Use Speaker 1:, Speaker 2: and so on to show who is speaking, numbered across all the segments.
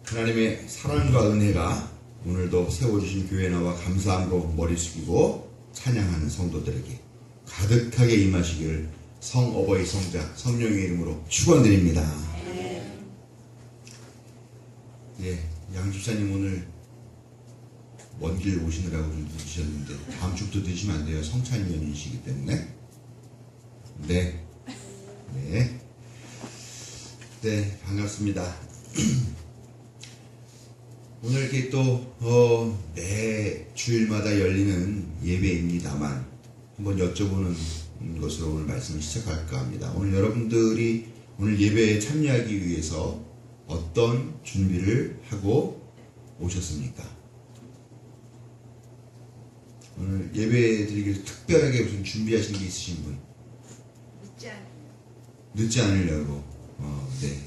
Speaker 1: 하나님의 사랑과 은혜가 오늘도 세워주신 교회 나와 감사함으로 머리 숙이고 찬양하는 성도들에게 가득하게 임하시기를 성어버이 성자 성령의 이름으로 축원드립니다. 예, 양 집사님 오늘 먼 길 오시느라고 좀 늦으셨는데 다음 주부터 드시면 안 돼요. 성찬이 연인이시기 때문에. 네, 반갑습니다. 오늘 이렇게 또 매 주일마다 열리는 예배입니다만 한번 여쭤보는 것으로 오늘 말씀을 시작할까 합니다. 오늘 여러분들이 오늘 예배에 참여하기 위해서 어떤 준비를 하고 오셨습니까? 오늘 예배 드리기 위해서 특별하게 무슨 준비하신 게 있으신 분? 늦지 않으려고. 네.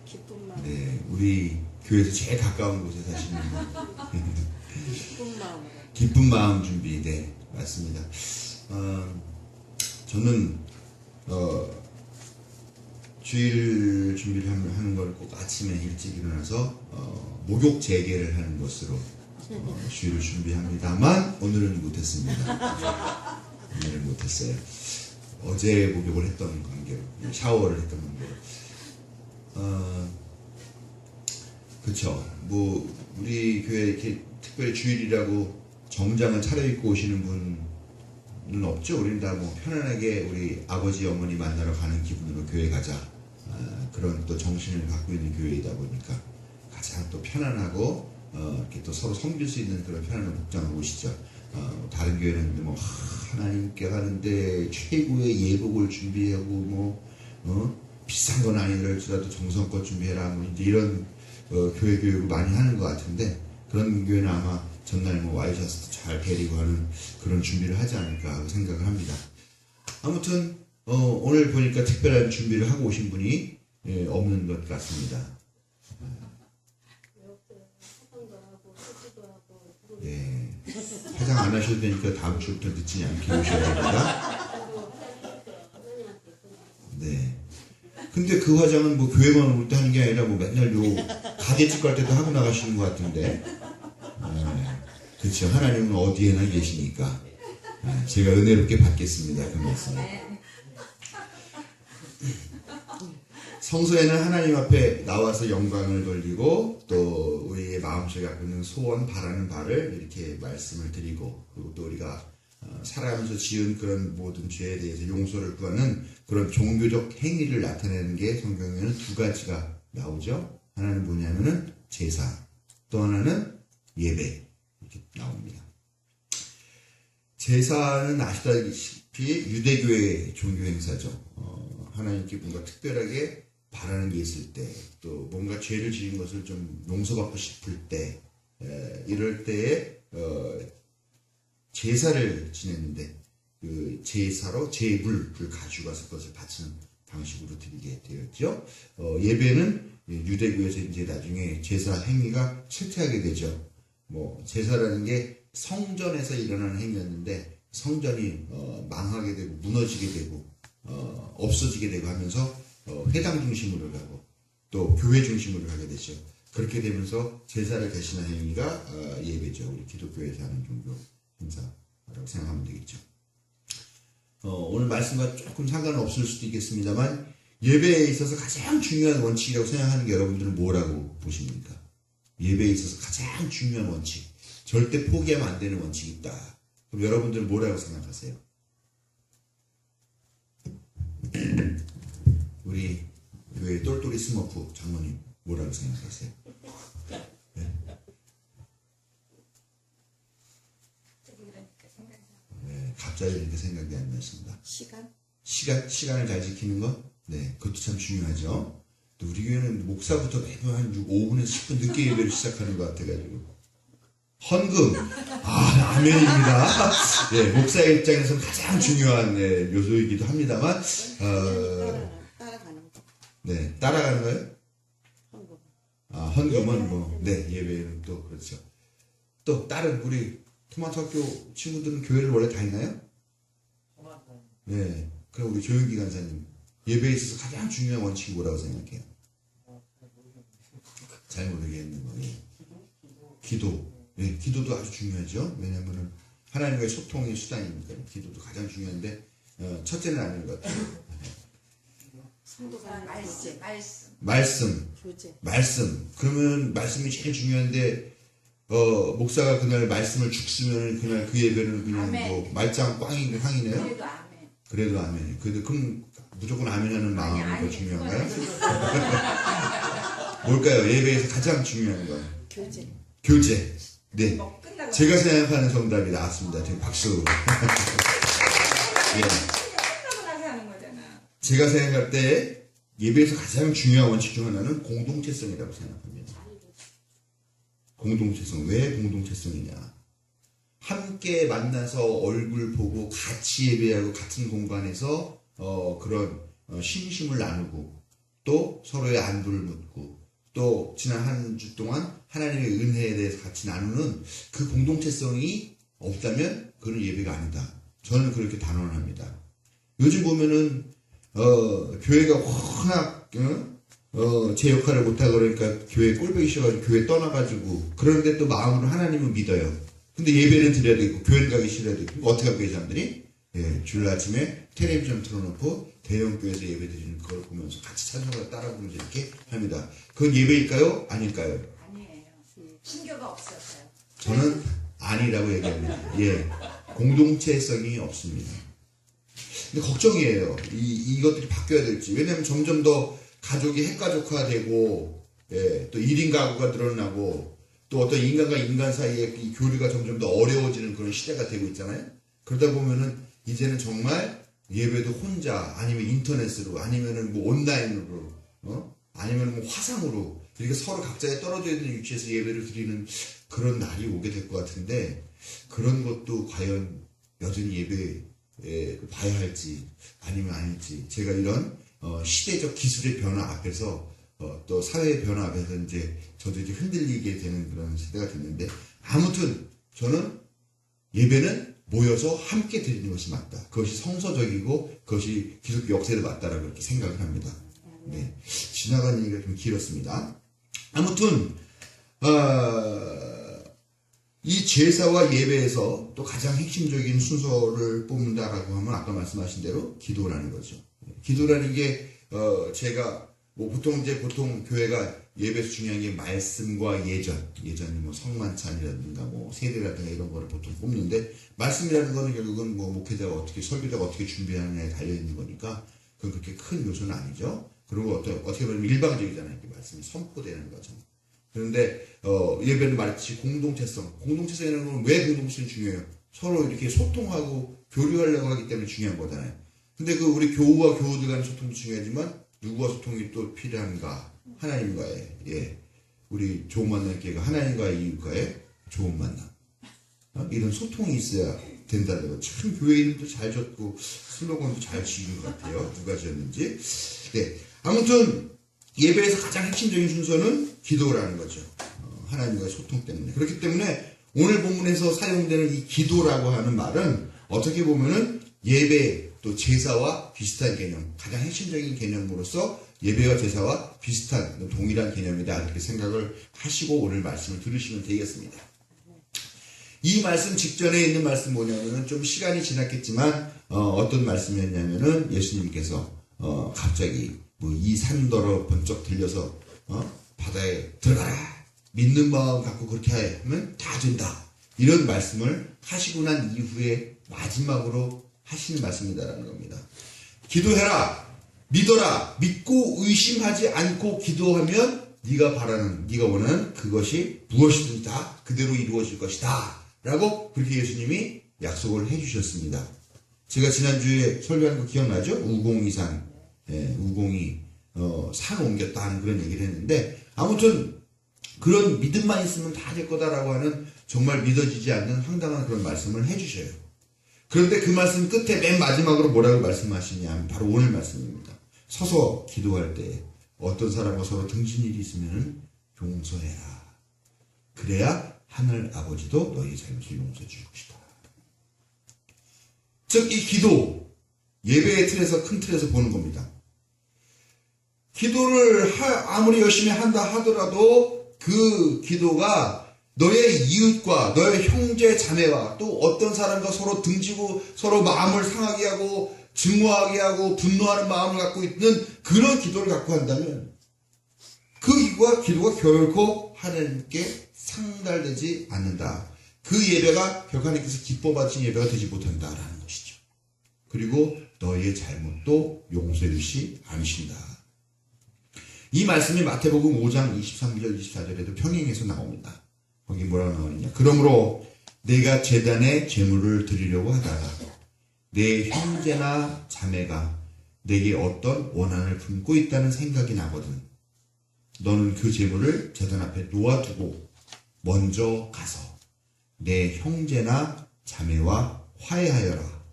Speaker 2: 기쁜 마음.
Speaker 1: 네, 우리 교회에서 제일 가까운 곳에 사시는
Speaker 2: 기쁜 마음으로.
Speaker 1: 기쁜 마음 준비. 네, 맞습니다. 저는 주일 준비를 하는 걸 꼭 아침에 일찍 일어나서 목욕 재개를 하는 것으로 주일을 준비합니다만 오늘은 못했습니다. 오늘은 못했어요. 어제 목욕을 했던 관계로 샤워를 했던 관계로 그쵸. 뭐 우리 교회 이렇게 특별히 주일이라고 정장을 차려입고 오시는 분은 없죠. 우리는 다 뭐 편안하게 우리 아버지 어머니 만나러 가는 기분으로 교회 가자. 그런 또 정신을 갖고 있는 교회이다 보니까 가장 또 편안하고 이렇게 또 서로 섬길 수 있는 그런 편안한 복장을 오시죠. 다른 교회는 뭐 하나님께 가는데 최고의 예복을 준비하고 뭐 비싼 건 아니더라도 정성껏 준비해라 뭐 이제 이런 교회 교육을 많이 하는 것 같은데 그런 교회는 아마 전날 뭐 와이셔츠도 잘 데리고 하는 그런 준비를 하지 않을까 생각을 합니다. 아무튼 오늘 보니까 특별한 준비를 하고 오신 분이 없는 것 같습니다. 네, 화장 안 하셔도 되니까 다음 주부터 늦지 않게 오셔야 됩니다. 네. 근데 그 화장은 뭐 교회만 올 때 하는 게 아니라 뭐 맨날 가게집 갈 때도 하고 나가시는 것 같은데. 그렇죠. 하나님은 어디에나 계시니까. 제가 은혜롭게 받겠습니다. 그 말씀. 성소에는 하나님 앞에 나와서 영광을 돌리고 또 우리의 마음속에 갖고 있는 소원 바라는 바를 이렇게 말씀을 드리고 그리고 또 우리가 살아가면서 지은 그런 모든 죄에 대해서 용서를 구하는 그런 종교적 행위를 나타내는 게 성경에는 두 가지가 나오죠. 하나는 뭐냐면은 제사, 또 하나는 예배 이렇게 나옵니다. 제사는 아시다시피 유대교의 종교 행사죠. 하나님께 뭔가 특별하게 바라는 게 있을 때, 또 뭔가 죄를 지은 것을 좀 용서받고 싶을 때, 이럴 때에 제사를 지냈는데 그 제사로 제물을 가져가서 그것을 바치는 방식으로 드리게 되었죠. 예배는 유대교에서 이제 나중에 제사 행위가 쇠퇴하게 되죠. 뭐 제사라는 게 성전에서 일어나는 행위였는데 성전이 망하게 되고 무너지게 되고 없어지게 되고 하면서 회당 중심으로 가고 또 교회 중심으로 가게 되죠. 그렇게 되면서 제사를 대신한 행위가 예배죠. 우리 기독교에서 하는 종교 행사라고 생각하면 되겠죠. 오늘 말씀과 조금 상관은 없을 수도 있겠습니다만 예배에 있어서 가장 중요한 원칙이라고 생각하는 게 여러분들은 뭐라고 보십니까? 예배에 있어서 가장 중요한 원칙, 절대 포기하면 안 되는 원칙이 있다. 그럼 여러분들은 뭐라고 생각하세요? 우리 교회 똘똘이 스머프 장모님 뭐라고 생각하세요? 네? 네, 갑자기 이렇게 생각이 안 나십니다. 시간을 잘 지키는 것? 네, 그것도 참 중요하죠. 또 우리 교회는 목사부터 매번 한 5분에서 10분 늦게 예배를 시작하는 것 같아가지고. 헌금. 아멘입니다. 네, 목사의 입장에서는 가장 중요한 요소이기도 합니다만,
Speaker 2: 따라가는 거.
Speaker 1: 네, 따라가는 거예요?
Speaker 2: 헌금.
Speaker 1: 헌금은 뭐, 네, 예배는 또 그렇죠. 또 다른 우리 토마토 학교 친구들은 교회를 원래 다니나요? 네, 그럼 우리 조윤기 간사님 예배에 있어서 가장 중요한 원칙이 뭐라고 생각해요? 잘 모르겠는 거예요. 기도. 예, 기도도 아주 중요하죠. 왜냐면은 하나님과의 소통의 수단이니까 기도도 가장 중요한데 첫째는 아닌 것 같아요.
Speaker 2: 성도가
Speaker 1: 말씀.
Speaker 2: 교제.
Speaker 1: 말씀. 그러면 말씀이 제일 중요한데 목사가 그날 말씀을 죽쓰면 그날 그 예배는 그냥
Speaker 3: 아멘.
Speaker 1: 뭐 말짱 꽝이고 황이네요.
Speaker 3: 그래도 아멘.
Speaker 1: 그래도 아멘. 그럼 무조건 아멘하는 마음이 더 중요한가요? 뭘까요? 예배에서 가장 중요한 건
Speaker 2: 교제.
Speaker 1: 교제. 네.
Speaker 3: 뭐 끝나고
Speaker 1: 제가 생각하는 정답이 나왔습니다. 되게 박수. 예.
Speaker 3: 끝나고 나서 하는 거잖아.
Speaker 1: 제가 생각할 때 예배에서 가장 중요한 원칙 중 하나는 공동체성이라고 생각합니다. 공동체성. 왜 공동체성이냐? 함께 만나서 얼굴 보고 같이 예배하고 같은 공간에서 그런 신심을 나누고 또 서로의 안부를 묻고 또 지난 한 주 동안 하나님의 은혜에 대해서 같이 나누는 그 공동체성이 없다면 그건 예배가 아니다. 저는 그렇게 단언합니다. 요즘 보면은 교회가 워낙 제 역할을 못하고 그러니까 교회 꼴보기 싫어가지고 교회 떠나가지고 그런데 또 마음으로 하나님을 믿어요. 근데 예배는 드려야 되고 교회를 가기 싫어야 되고 어떻게 하고 사람들이 주일 아침에 텔레비전 틀어놓고 대형교회에서 예배 드리는 그걸 보면서 같이 찬송을 따라 부르면서 이렇게 합니다. 그건 예배일까요? 아닐까요?
Speaker 3: 아니에요. 신교가 없었어요.
Speaker 1: 저는 아니라고 얘기합니다. 예, 공동체성이 없습니다. 근데 걱정이에요. 이것들이 바뀌어야 될지. 왜냐하면 점점 더 가족이 핵가족화되고, 예, 또 1인 가구가 늘어나고, 또 어떤 인간과 인간 사이의 이 교류가 점점 더 어려워지는 그런 시대가 되고 있잖아요. 그러다 보면은 이제는 정말 예배도 혼자, 아니면 인터넷으로, 아니면은 뭐 온라인으로, 아니면 뭐 화상으로, 이렇게 서로 각자에 떨어져 있는 위치에서 예배를 드리는 그런 날이 오게 될 것 같은데, 그런 것도 과연 여전히 예배에 봐야 할지, 아니면 아닐지, 제가 이런 시대적 기술의 변화 앞에서 또 사회의 변화 앞에서 이제 저도 이제 흔들리게 되는 그런 시대가 됐는데 아무튼 저는 예배는 모여서 함께 드리는 것이 맞다. 그것이 성서적이고 그것이 기독교 역사에 맞다라고 그렇게 생각을 합니다. 네, 지나간 얘기가 좀 길었습니다. 아무튼 이 제사와 예배에서 또 가장 핵심적인 순서를 뽑는다라고 하면 아까 말씀하신 대로 기도라는 거죠. 기도라는 게 제가 뭐 보통 교회가 예배에서 중요한 게 말씀과 예전이 뭐 성만찬이라든가 뭐 세례라든가 이런 거를 보통 뽑는데 말씀이라는 거는 결국은 뭐 목회자가 어떻게 설교자가 어떻게 준비하느냐에 달려 있는 거니까 그건 그렇게 큰 요소는 아니죠. 그리고 어떻게 보면 일방적이잖아요. 이렇게 말씀이 선포되는 거죠. 그런데 예배는 말했듯이 공동체성이라는 건 왜 공동체는 중요해요? 서로 이렇게 소통하고 교류하려고 하기 때문에 중요한 거잖아요. 근데 우리 교우와 교우들 간의 소통도 중요하지만 누구와 소통이 또 필요한가? 하나님과의, 예, 우리 좋은 만남 기회가 하나님과의 이웃과의 좋은 만남. 이런 소통이 있어야 된다는 거. 참 교회 이름도 잘 졌고 슬로건도 잘 지은 것 같아요. 누가 지었는지. 네, 아무튼 예배에서 가장 핵심적인 순서는 기도라는 거죠. 하나님과의 소통 때문에. 그렇기 때문에 오늘 본문에서 사용되는 이 기도라고 하는 말은 어떻게 보면은 예배 또 제사와 비슷한 개념, 가장 핵심적인 개념으로서 예배와 제사와 비슷한 동일한 개념이다 이렇게 생각을 하시고 오늘 말씀을 들으시면 되겠습니다. 이 말씀 직전에 있는 말씀 뭐냐면은 좀 시간이 지났겠지만 어떤 말씀이었냐면은 예수님께서 갑자기 뭐 이 산더러 번쩍 들려서 바다에 들어가라 믿는 마음 갖고 그렇게 하면 다 된다 이런 말씀을 하시고 난 이후에 마지막으로 하시는 말씀이다라는 겁니다. 기도해라, 믿어라, 믿고 의심하지 않고 기도하면 네가 원하는 그것이 무엇이든 다 그대로 이루어질 것이다 라고 그렇게 예수님이 약속을 해주셨습니다. 제가 지난주에 설교한 거 기억나죠? 우공이산, 우공이 산 옮겼다 하는 그런 얘기를 했는데 아무튼 그런 믿음만 있으면 다 될 거다라고 하는 정말 믿어지지 않는 황당한 그런 말씀을 해주셔요. 그런데 그 말씀 끝에 맨 마지막으로 뭐라고 말씀하시냐 하면 바로 오늘 말씀입니다. 서서 기도할 때 어떤 사람과 서로 등진 일이 있으면 용서해라. 그래야 하늘 아버지도 너희 잘못을 용서해 줄 것이다. 즉 이 기도 예배의 틀에서 큰 틀에서 보는 겁니다. 기도를 아무리 열심히 한다 하더라도 그 기도가 너의 이웃과 너의 형제 자매와 또 어떤 사람과 서로 등지고 서로 마음을 상하게 하고 증오하게 하고 분노하는 마음을 갖고 있는 그런 기도를 갖고 한다면 그 기도가 결코 하나님께 상달되지 않는다. 그 예배가 결코 하나님께서 기뻐 받으신 예배가 되지 못한다라는 것이죠. 그리고 너희의 잘못도 용서해 주시 않으신다. 이 말씀이 마태복음 5장 23절 24절에도 평행해서 나옵니다. 거기 뭐라고 나오느냐. 그러므로 내가 제단에 제물을 드리려고 하다가 내 형제나 자매가 내게 어떤 원한을 품고 있다는 생각이 나거든. 너는 그 제물을 제단 앞에 놓아두고 먼저 가서 내 형제나 자매와 화해하여라.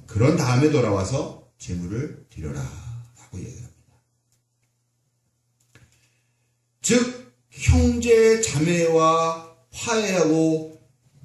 Speaker 1: 그런 다음에 돌아와서 제물을 드려라 라고 얘기합니다. 즉 형제 자매와 화해하고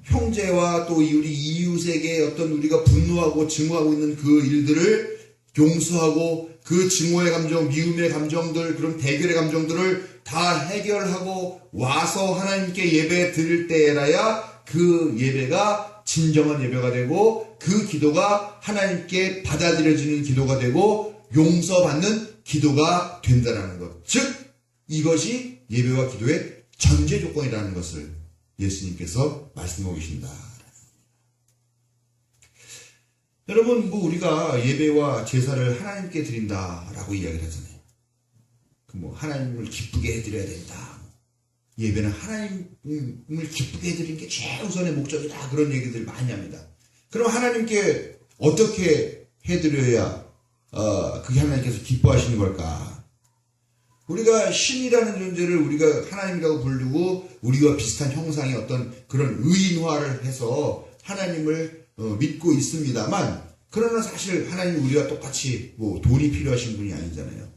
Speaker 1: 형제와 또 우리 이웃에게 어떤 우리가 분노하고 증오하고 있는 그 일들을 용서하고 그 증오의 감정, 미움의 감정들, 그런 대결의 감정들을 다 해결하고 와서 하나님께 예배 드릴 때라야 그 예배가 진정한 예배가 되고 그 기도가 하나님께 받아들여지는 기도가 되고 용서받는 기도가 된다는 것. 즉 이것이 예배와 기도의 전제 조건이라는 것을 예수님께서 말씀하고 계신다. 여러분, 우리가 예배와 제사를 하나님께 드린다라고 이야기를 하잖아요. 하나님을 기쁘게 해드려야 된다. 예배는 하나님을 기쁘게 해드리는 게 최우선의 목적이다. 그런 얘기들 많이 합니다. 그럼 하나님께 어떻게 해드려야 그게 하나님께서 기뻐하시는 걸까? 우리가 신이라는 존재를 우리가 하나님이라고 부르고 우리와 비슷한 형상의 어떤 그런 의인화를 해서 하나님을 믿고 있습니다만, 그러나 사실 하나님 우리와 똑같이 돈이 필요하신 분이 아니잖아요.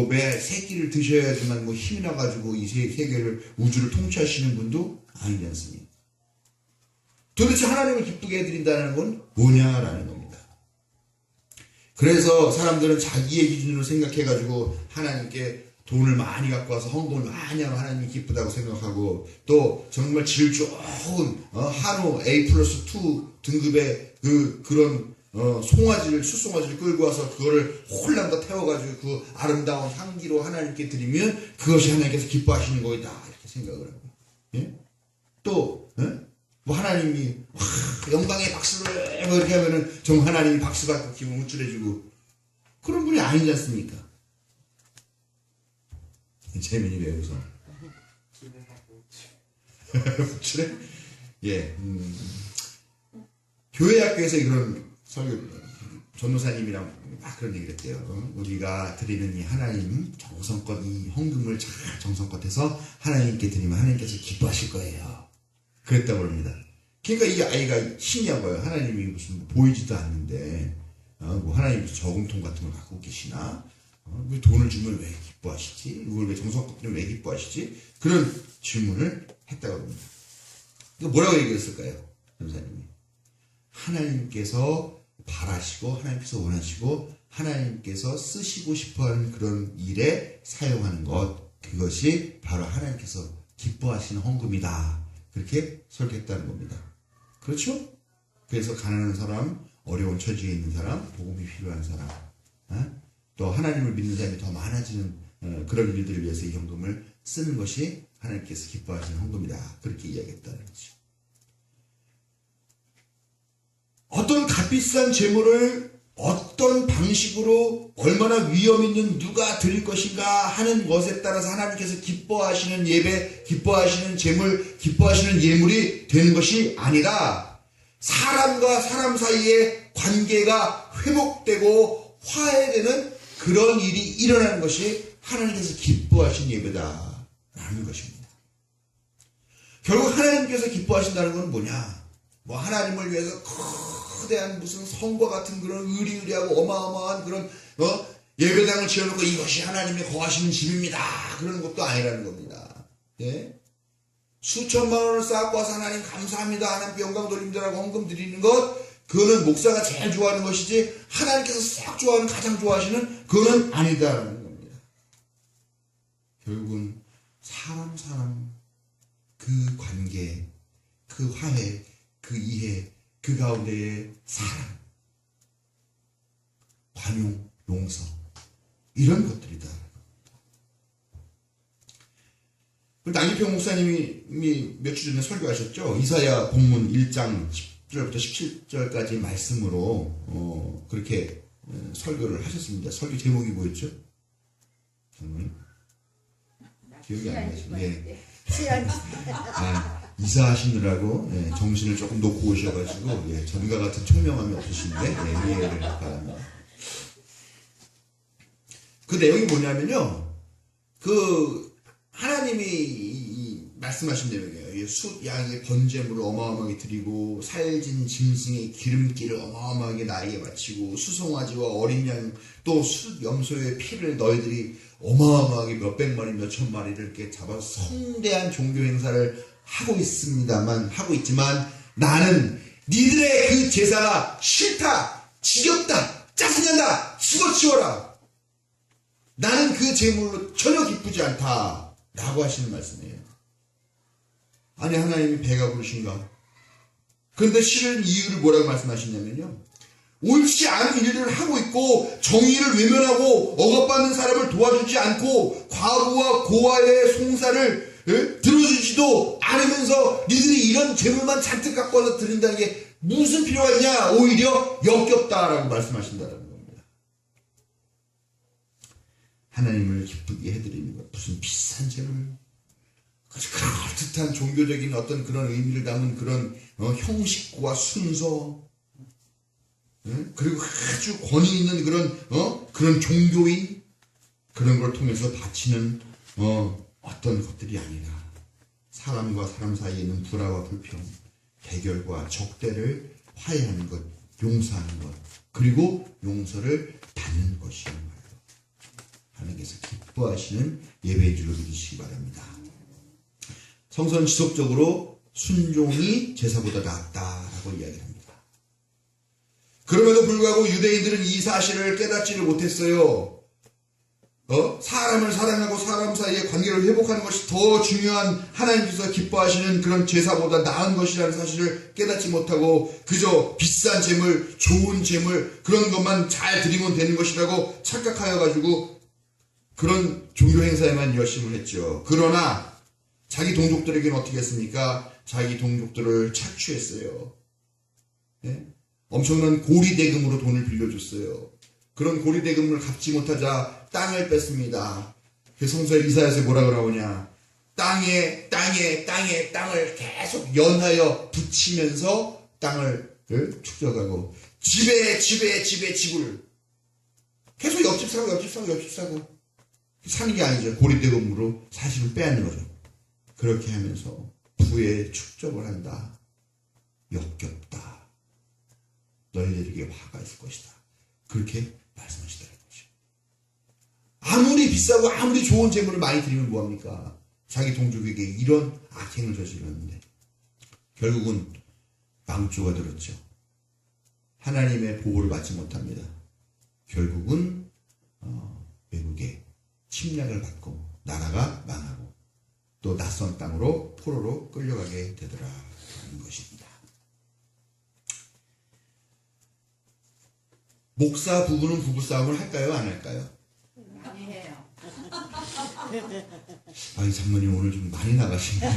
Speaker 1: 매 새끼를 드셔야지만 힘이 나가지고 이 세계를 우주를 통치하시는 분도 아니지 않습니까? 도대체 하나님을 기쁘게 해드린다는 건 뭐냐라는 겁니다. 그래서 사람들은 자기의 기준으로 생각해가지고 하나님께 돈을 많이 갖고 와서 헌금을 많이 하면 하나님이 기쁘다고 생각하고, 또 정말 질 좋은 한우 A+2 등급의 그런 송아지를, 숫송아지를 끌고 와서 그거를 홀랑 더 태워가지고 그 아름다운 향기로 하나님께 드리면 그것이 하나님께서 기뻐하시는 거이다 이렇게 생각을 하고, 예? 또 하나님이 영광의 박수를 이렇게 하면은 정말 하나님이 박수 받고 기분 우쭐해지고 그런 분이 아니지 않습니까? 재민이 왜 웃어? 우쭐해? 예, 교회 학교에서 그런 설교 전도사님이랑 막 그런 얘기를 했대요. 우리가 드리는 이 하나님 정성껏 이 헌금을 잘 정성껏 해서 하나님께 드리면 하나님께서 기뻐하실 거예요. 그랬다고 합니다. 그러니까 이 아이가 신기한 거예요. 하나님이 무슨 보이지도 않는데 하나님이 저금통 같은 걸 갖고 계시나? 왜 돈을 주면 왜 기뻐하시지? 이걸 왜 정성껏 드리면 왜 기뻐하시지? 그런 질문을 했다고 합니다. 뭐라고 얘기했을까요? 전사님이 하나님께서 바라시고 하나님께서 원하시고 하나님께서 쓰시고 싶어하는 그런 일에 사용하는 것, 그것이 바로 하나님께서 기뻐하시는 헌금이다. 그렇게 설계했다는 겁니다. 그렇죠? 그래서 가난한 사람, 어려운 처지에 있는 사람, 복음이 필요한 사람, 또 하나님을 믿는 사람이 더 많아지는 그런 일들을 위해서 이 헌금을 쓰는 것이 하나님께서 기뻐하시는 헌금이다. 그렇게 이야기했다는 거죠. 어떤 값비싼 재물을 어떤 방식으로 얼마나 위험 있는 누가 드릴 것인가 하는 것에 따라서 하나님께서 기뻐하시는 예배, 기뻐하시는 재물, 기뻐하시는 예물이 되는 것이 아니라 사람과 사람 사이의 관계가 회복되고 화해되는 그런 일이 일어나는 것이 하나님께서 기뻐하신 예배다라는 것입니다. 결국 하나님께서 기뻐하신다는 건 뭐냐? 하나님을 위해서 거대한 무슨 성과 같은 그런 의리의리하고 어마어마한 그런 예배당을 지어놓고 이것이 하나님이 거하시는 집입니다. 그런 것도 아니라는 겁니다. 예? 수천만 원을 쌓고 와서 하나님 감사합니다. 하나님께 영광 돌립니다라고 헌금 드리는 것, 그거는 목사가 제일 좋아하는 것이지 하나님께서 싹 좋아하는, 가장 좋아하시는 그거는 아니다라는 겁니다. 결국은 사람 사람 그 관계, 그 화해, 그 이해, 그 가운데의 사랑, 관용, 용서 이런 것들이다. 남기평 목사님이 며칠 전에 설교하셨죠. 이사야 본문 1장 10절부터 17절까지 말씀으로 그렇게 설교를 하셨습니다. 설교 제목이 뭐였죠? 기억이 안 나시죠? 예. 이사하시느라고 정신을 조금 놓고 오셔가지고 전과 같은 총명함이 없으신데 이해를 바랍니다. 그 내용이 뭐냐면요, 그 하나님이 말씀하신 내용이에요. 숫 양의 번제물을 어마어마하게 드리고 살진 짐승의 기름기를 어마어마하게 나에게 바치고 수송아지와 어린 양 또 숫 염소의 피를 너희들이 어마어마하게 몇백 마리 몇천 마리를 이렇게 잡아서 성대한 종교 행사를 하고 있지만 나는 니들의 그 제사가 싫다, 지겹다, 짜증난다, 집어치워라. 나는 그 제물로 전혀 기쁘지 않다 라고 하시는 말씀이에요. 아니, 하나님이 배가 부르신가? 그런데 실은 이유를 뭐라고 말씀하시냐면요, 옳지 않은 일들을 하고 있고 정의를 외면하고 억압받는 사람을 도와주지 않고 과부와 고아의 송사를 들어주지도 않으면서 니들이 이런 제물만 잔뜩 갖고 와서 드린다는 게 무슨 필요가 있냐? 오히려 역겹다라고 말씀하신다는 겁니다. 하나님을 기쁘게 해드리는 것, 무슨 비싼 제물, 그럴듯한 종교적인 어떤 그런 의미를 담은 그런 형식과 순서, 그리고 아주 권위 있는 그런 종교인, 그런 걸 통해서 바치는 어떤 것들이 아니라 사람과 사람 사이에 있는 불화와 불평, 대결과 적대를 화해하는 것, 용서하는 것, 그리고 용서를 받는 것이야말로 하나님께서 기뻐하시는 예배인 줄로 믿으시기 바랍니다. 성서는 지속적으로 순종이 제사보다 낫다라고 이야기합니다. 그럼에도 불구하고 유대인들은 이 사실을 깨닫지를 못했어요. 사람을 사랑하고 사람 사이의 관계를 회복하는 것이 더 중요한 하나님께서 기뻐하시는 그런 제사보다 나은 것이라는 사실을 깨닫지 못하고 그저 비싼 재물, 좋은 재물, 그런 것만 잘 드리면 되는 것이라고 착각하여 가지고 그런 종교 행사에만 열심을 했죠. 그러나 자기 동족들에게는 어떻게 했습니까? 자기 동족들을 착취했어요. 네? 엄청난 고리대금으로 돈을 빌려줬어요. 그런 고리대금을 갚지 못하자 땅을 뺐습니다. 그 성서 이사야서 뭐라고 나오냐? 땅에 땅을 계속 연하여 붙이면서 땅을 축적하고 집에 집을 계속 옆집 사고 사는 게 아니죠. 고리대금으로 사실은 빼앗는 거죠. 그렇게 하면서 부에 축적을 한다. 역겹다. 너희들에게 화가 있을 것이다. 그렇게 말씀하시더라고요. 아무리 비싸고 아무리 좋은 재물을 많이 드리면 뭐합니까? 자기 동족에게 이런 악행을 저질렀는데 결국은 망조가 들었죠. 하나님의 보호를 받지 못합니다. 결국은 외국에 침략을 받고 나라가 망하고 또 낯선 땅으로 포로로 끌려가게 되더라는 것입니다. 목사 부부는 부부싸움을 할까요? 안 할까요?
Speaker 3: 많이 해요.
Speaker 1: 아이 장모님 오늘 좀 많이 나가시네.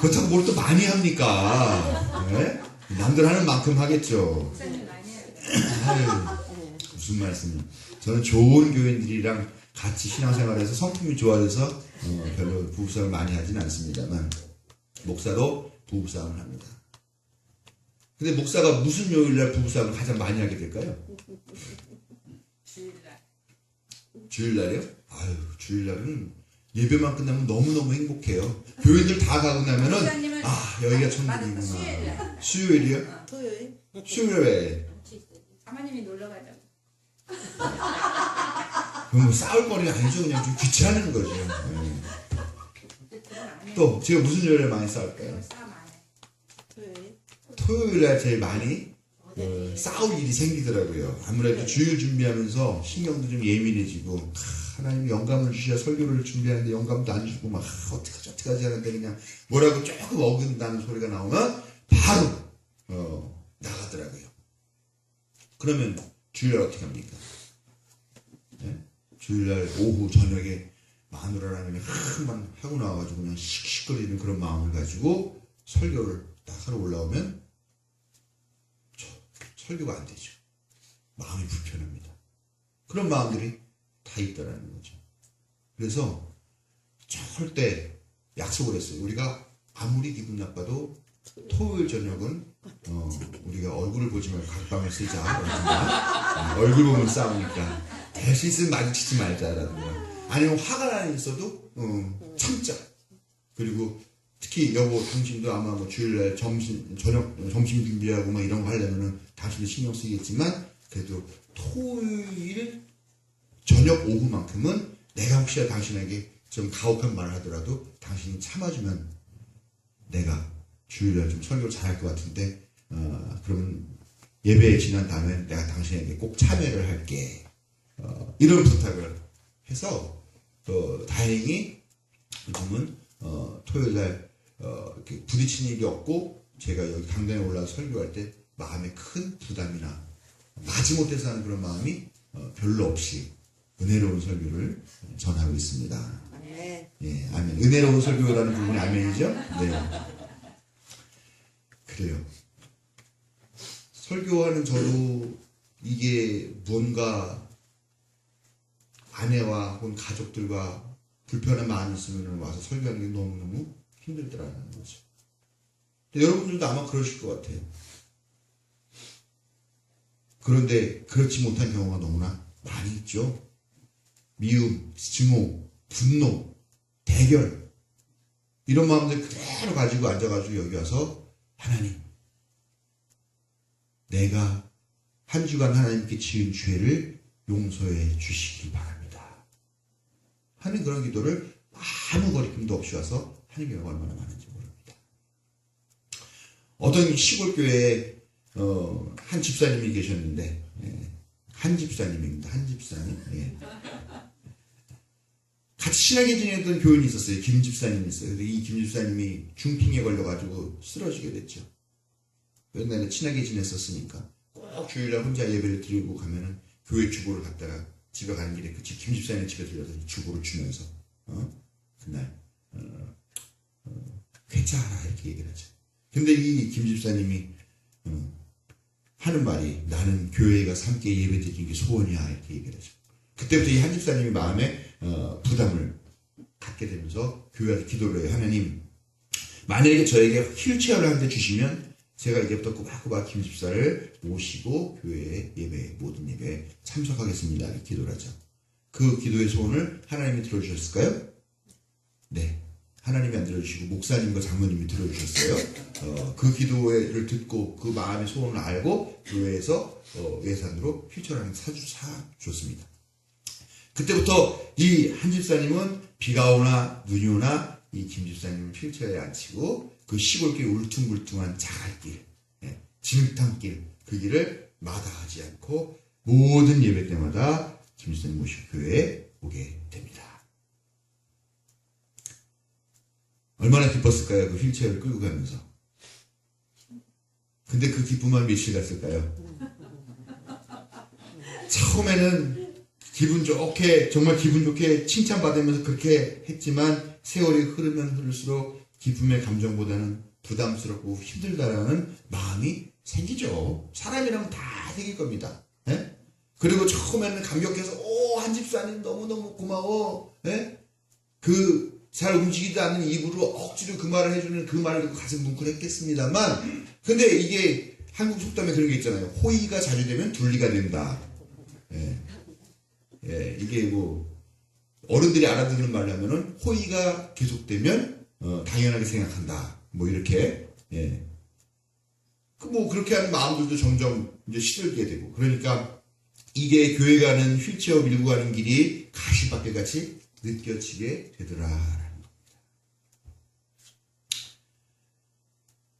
Speaker 1: 그렇다고 뭘 또 많이 합니까? 네? 남들 하는 만큼 하겠죠.
Speaker 3: 목사님 많이 해요.
Speaker 1: 아유, 무슨 말씀이에요. 저는 좋은 교인들이랑 같이 신앙생활해서 성품이 좋아져서 별로 부부싸움을 많이 하진 않습니다만 목사도 부부싸움을 합니다. 근데 목사가 무슨 요일날 부부싸움을 가장 많이 하게 될까요?
Speaker 3: 주일날.
Speaker 1: 주일날이요? 아유, 주일날은 예배만 끝나면 너무너무 행복해요. 교인들 다 가고 나면은
Speaker 3: 목사님은
Speaker 1: 여기가
Speaker 3: 수요일날.
Speaker 1: 천국이구나. 수요일이요?
Speaker 2: 토요일?
Speaker 1: 수요일에 왜?
Speaker 3: 사모님이 놀러 가자고.
Speaker 1: 그럼 뭐 싸울 거리가 아니죠. 그냥 좀 귀찮은 거죠. 네.
Speaker 3: 그건 안 해요.
Speaker 1: 또 제가 무슨 요일에 많이 싸울까요?
Speaker 3: 싸움 안 해.
Speaker 2: 토요일?
Speaker 1: 토요일에 제일 많이 싸울 일이 생기더라고요. 아무래도 주일 준비하면서 신경도 좀 예민해지고 하나님이 영감을 주셔야 설교를 준비하는데 영감도 안 주고 막 어떡하지 하는데 그냥 뭐라고 조금 어긋난다는 소리가 나오면 바로 나가더라고요. 그러면 주일날 어떻게 합니까? 네? 주일날 오후 저녁에 마누라랑 그냥 한번 하고 나와가지고 그냥 씩씩거리는 그런 마음을 가지고 설교를 딱 하러 올라오면 설교가 안 되죠. 마음이 불편합니다. 그런 마음들이 다 있다라는 거죠. 그래서 절대 약속을 했어요. 우리가 아무리 기분 나빠도 토요일 저녁은 우리가 얼굴을 보지 말고 각방을 쓰자. 얼굴 보면 싸우니까 될 수 있으면 마주치지 말자라든가. 아니면 화가 나 있어도 참자. 그리고 특히 여보 당신도 아마 뭐 주일날 점심 준비하고 막 이런 거 하려면은 당신도 신경 쓰겠지만 그래도 토요일 저녁 오후만큼은 내가 혹시나 당신에게 좀 가혹한 말을 하더라도 당신이 참아주면 내가 주일날 좀 설교를 잘할 것 같은데 그러면 예배에 지난 다음에 내가 당신에게 꼭 참여를 할게. 이런 부탁을 해서 다행히 요즘은 토요일날 이렇게 부딪힌 일이 없고 제가 여기 강단에 올라서 설교할 때 마음에 큰 부담이나 마지못해서 하는 그런 마음이 별로 없이 은혜로운 설교를 전하고 있습니다.
Speaker 2: 아멘.
Speaker 1: 예, 아멘. 은혜로운 설교라는 부분이 아멘이죠? 네. 그래요. 설교하는 저도 이게 뭔가 아내와 혹은 가족들과 불편한 마음이 있으면 와서 설교하는 게 너무너무 힘들더라는 거죠. 여러분들도 아마 그러실 것 같아요. 그런데 그렇지 못한 경우가 너무나 많이 있죠. 미움, 증오, 분노, 대결 이런 마음들 그대로 가지고 앉아가지고 여기 와서 하나님 내가 한 주간 하나님께 지은 죄를 용서해 주시기 바랍니다 하는 그런 기도를 아무 거리낌도 없이 와서 하는 경우가 얼마나 많은지 모릅니다. 어떤 시골교회에 한 집사님이 계셨는데 한 집사님입니다. 한 집사님. 예. 같이 친하게 지내던 교인이 있었어요. 김 집사님이 있어요. 이 김 집사님이 중풍에 걸려가지고 쓰러지게 됐죠. 옛날에 친하게 지냈었으니까 꼭 주일날 혼자 예배를 드리고 가면은 교회 주보를 갖다가 집에 가는 길에 그 김 집사님 집에 들려서 주보를 주면서 그날 괜찮아 이렇게 얘기를 하죠. 근데 이 김 집사님이 하는 말이 나는 교회에 가서 함께 예배 드리는 게 소원이야 이렇게 얘기를 하죠. 그때부터 이 한 집사님이 마음에 부담을 갖게 되면서 교회에서 기도를 해요. 하나님 만약에 저에게 휠체어를 한 대 주시면 제가 이제부터 꼬박꼬박 김 집사를 모시고 교회의 예배 모든 예배에 참석하겠습니다. 이렇게 기도를 하죠. 그 기도의 소원을 하나님이 들어주셨을까요? 네. 하나님이 안 들어주시고 목사님과 장로님이 들어주셨어요. 그 기도를 듣고 그 마음의 소원을 알고 교회에서 예산으로 휠체어를 사줬습니다. 그때부터 이 한 집사님은 비가 오나 눈이 오나 이 김 집사님은 휠체어에 앉히고 그 시골길 울퉁불퉁한 자갈길, 진흙탕길 그 길을 마다하지 않고 모든 예배 때마다 김 집사님 모시고 교회에 오게 됩니다. 얼마나 기뻤을까요? 그 휠체어를 끌고 가면서. 근데 그 기쁨만 며칠 갔을까요? 처음에는 기분 좋게 정말 기분 좋게 칭찬받으면서 그렇게 했지만 세월이 흐르면 흐를수록 기쁨의 감정보다는 부담스럽고 힘들다라는 마음이 생기죠. 사람이라면 다 생길 겁니다. 예? 그리고 처음에는 감격해서 한 집사님 너무너무 고마워. 예? 그 잘 움직이지 않는 입으로 억지로 그 말을 해주는 그 말을 듣고 가슴 뭉클했겠습니다만 근데 이게 한국 속담에 그런 게 있잖아요. 호의가 자주 되면 둘리가 된다. 예, 이게 뭐 어른들이 알아듣는 말로 하면은 호의가 계속되면 당연하게 생각한다. 뭐 이렇게 그 뭐 그렇게 하는 마음들도 점점 이제 시들게 되고 그러니까 이게 교회 가는 휠체어 밀고 가는 길이 가시밭길 같이 느껴지게 되더라.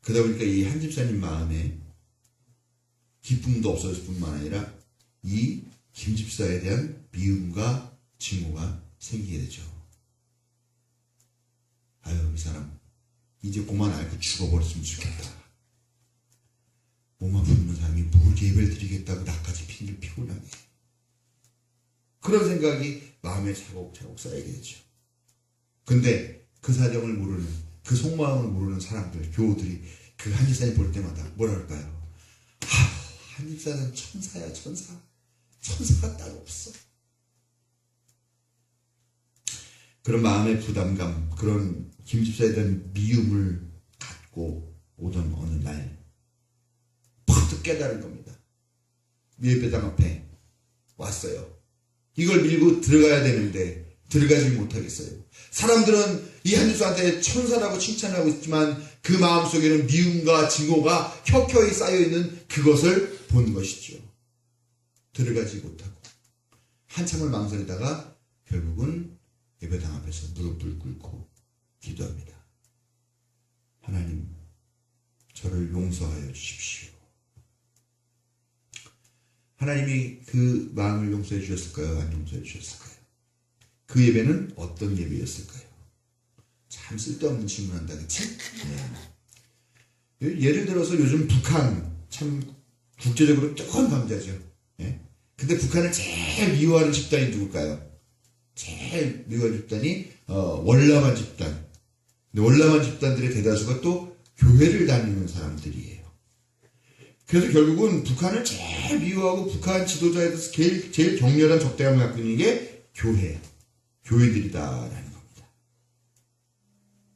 Speaker 1: 그러다 보니까 이 한 집사님 마음에 기쁨도 없어질 뿐만 아니라 이 김 집사에 대한 미움과 증오가 생기게 되죠. 아유, 이 사람 이제 그만 알고 죽어버렸으면 좋겠다. 몸 아픈 사람이 뭘 예배를 드리겠다고 나까지 핑계를 피우려니. 그런 생각이 마음에 차곡차곡 쌓이게 되죠. 근데 그 사정을 모르는, 그 속마음을 모르는 사람들, 교우들이 그 한집사님 볼 때마다 뭐라 할까요? 한집사는 천사야, 천사. 천사가 따로 없어. 그런 마음의 부담감, 그런 김집사에 대한 미움을 갖고 오던 어느 날 팍 깨달은 겁니다. 예배당 앞에 왔어요. 이걸 밀고 들어가야 되는데 들어가지 못하겠어요. 사람들은 이 한집사한테 천사라고 칭찬하고 있지만 그 마음속에는 미움과 증오가 켜켜이 쌓여있는 그것을 본 것이죠. 들어가지 못하고 한참을 망설이다가 결국은 예배당 앞에서 무릎을 꿇고 기도합니다. 하나님, 저를 용서하여 주십시오. 하나님이 그 마음을 용서해 주셨을까요? 안 용서해 주셨을까요? 그 예배는 어떤 예배였을까요? 참 쓸데없는 질문한다, 그치? 네. 예를 들어서 요즘 북한 참 국제적으로 뜨거운 감자죠. 네? 근데 북한을 제일 미워하는 집단이 누굴까요? 제일 미워하는 집단이 월남한 집단. 근데 월남한 집단들의 대다수가 또 교회를 다니는 사람들이에요. 그래서 결국은 북한을 제일 미워하고 북한 지도자에 대해서 제일 격렬한 적대감을 갖고 있는 게 교회들이다라는 겁니다.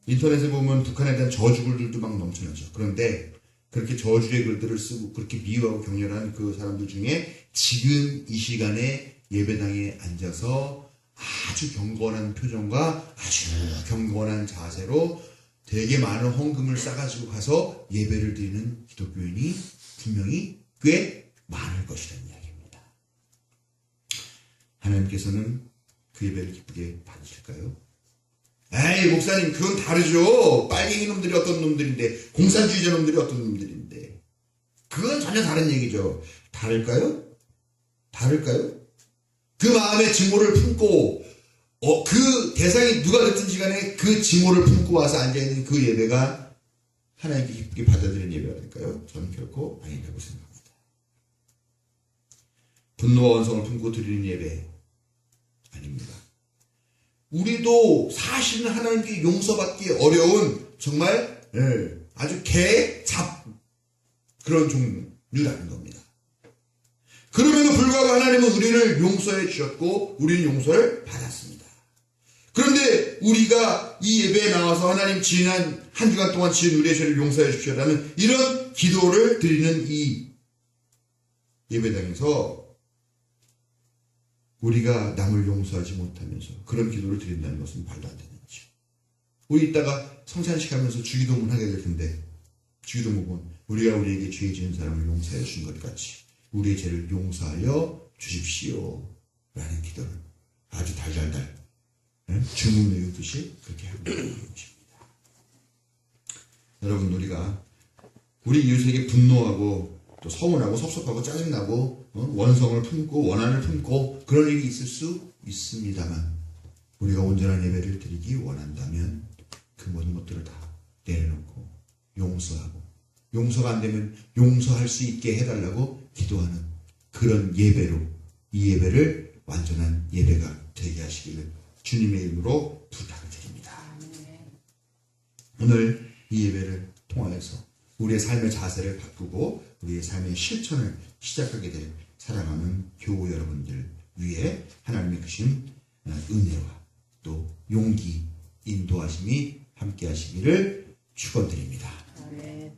Speaker 1: 인터넷에 보면 북한에 대한 저주글들도 막 넘쳐나죠. 그런데 그렇게 저주의 글들을 쓰고 그렇게 미워하고 격렬한 그 사람들 중에 지금 이 시간에 예배당에 앉아서 아주 경건한 표정과 아주 경건한 자세로 되게 많은 헌금을 싸가지고 가서 예배를 드리는 기독교인이 분명히 꽤 많을 것이라는 이야기입니다. 하나님께서는 그 예배를 기쁘게 받으실까요? 에이, 목사님, 그건 다르죠. 빨갱이 놈들이 어떤 놈들인데, 공산주의자 놈들이 어떤 놈들인데. 그건 전혀 다른 얘기죠. 다를까요? 그 마음의 증오를 품고, 그 대상이 누가 됐든지 간에 그 증오를 품고 와서 앉아있는 그 예배가 하나님께 기쁘게 받아들이는 예배가 될까요? 저는 결코 아니라고 생각합니다. 분노와 원성을 품고 드리는 예배 아닙니다. 우리도 사실은 하나님께 용서받기 어려운 정말 아주 그런 종류라는 겁니다. 그럼에도 불구하고 하나님은 우리를 용서해 주셨고 우리는 용서를 받았습니다. 그런데 우리가 이 예배에 나와서 하나님 지난 한 주간 동안 지은 우리의 죄를 용서해 주시라는 이런 기도를 드리는 이 예배당에서 우리가 남을 용서하지 못하면서 그런 기도를 드린다는 것은 말도 안 되는 거죠. 우리 이따가 성찬식 하면서 주기도문 하게 될 텐데 주기도문은 우리가 우리에게 죄 지은 사람을 용서해 주신 것 같이 우리의 죄를 용서하여 주십시오 라는 기도를 아주 달달달 주문 외우듯이 그렇게 하고 있는 것입니다. 여러분, 우리가 우리 이웃에게 분노하고 또 서운하고 섭섭하고 짜증나고 원성을 품고 원한을 품고 그런 일이 있을 수 있습니다만 우리가 온전한 예배를 드리기 원한다면 그 모든 것들을 다 내려놓고 용서하고 용서가 안 되면 용서할 수 있게 해달라고 기도하는 그런 예배로 이 예배를 완전한 예배가 되게 하시기를 주님의 이름으로 부탁드립니다. 오늘 이 예배를 통하여서 우리의 삶의 자세를 바꾸고 우리의 삶의 실천을 시작하게 될 사랑하는 교우 여러분들 위에 하나님의 크신 은혜와 또 용기, 인도하심이 함께 하시기를 축원드립니다.
Speaker 2: 아멘.